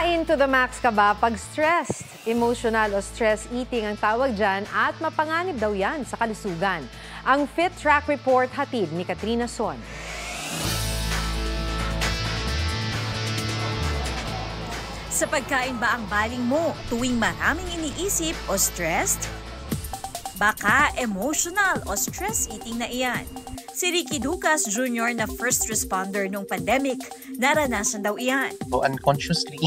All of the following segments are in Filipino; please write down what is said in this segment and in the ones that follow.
Kain to the max ka ba pag stressed? Emotional o stress eating ang tawag dyan at mapanganib daw yan sa kalusugan. Ang Fit Track Report hatid ni Katrina Son. Sa pagkain ba ang baling mo tuwing maraming iniisip o stressed? Baka emotional o stress eating na iyan. Si Ricky Ducas Jr. na first responder nung pandemic, naranasan daw iyan. So unconsciously,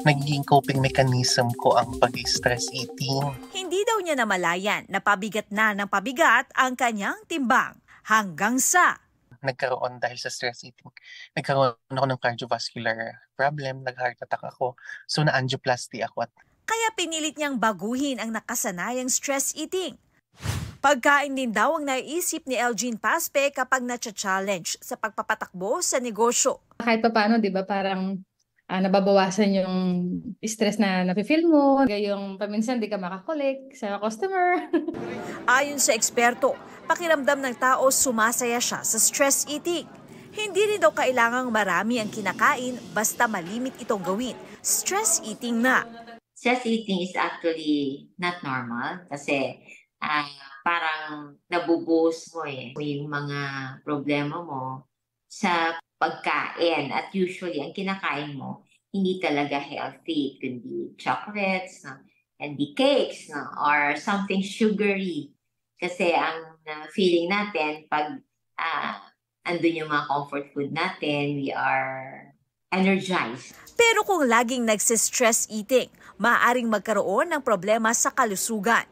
nagiging coping mechanism ko ang pag-stress eating. Hindi daw niya namalayan na pabigat na ng pabigat ang kanyang timbang hanggang sa Nagkaroon dahil sa stress eating. Nagkaroon ako ng cardiovascular problem, nag-heart attack ako. So na-angioplasty ako. Kaya pinilit niyang baguhin ang nakasanayang stress eating. Pagkain din daw ang naiisip ni Elgene Paspe kapag na-challenge sa pagpapatakbo sa negosyo. Kahit pa paano, di ba, parang nababawasan yung stress na nafe-feel mo. Yung paminsan di ka makakolik sa customer. Ayon sa eksperto, pakiramdam ng tao sumasaya siya sa stress eating. Hindi rin daw kailangang marami ang kinakain basta malimit itong gawin. Stress eating na. Stress eating is actually not normal kasi parang nabubuhos mo yung mga problema mo sa pagkain. At usually, ang kinakain mo, hindi talaga healthy. It could be chocolates, candy cakes, or something sugary. Kasi ang feeling natin, pag andun yung mga comfort food natin, we are energized. Pero kung laging nagsistress eating, maaaring magkaroon ng problema sa kalusugan.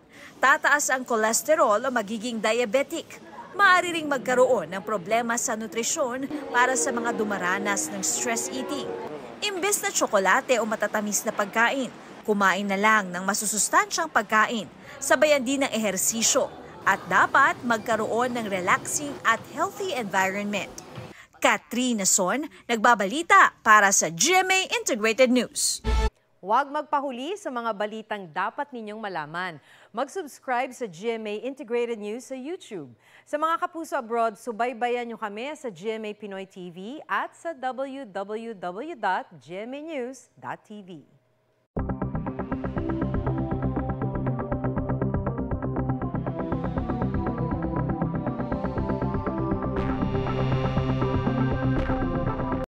Tataas ang kolesterol o magiging diabetic. Maaari ring magkaroon ng problema sa nutrisyon para sa mga dumaranas ng stress eating. Imbes na tsokolate o matatamis na pagkain, kumain na lang ng masusustansyang pagkain, sabayan din ng ehersisyo at dapat magkaroon ng relaxing at healthy environment. Katrina Son, nagbabalita para sa GMA Integrated News. Huwag magpahuli sa mga balitang dapat ninyong malaman. Mag-subscribe sa GMA Integrated News sa YouTube. Sa mga kapuso abroad, subaybayan nyo kami sa GMA Pinoy TV at sa www.gmanews.tv.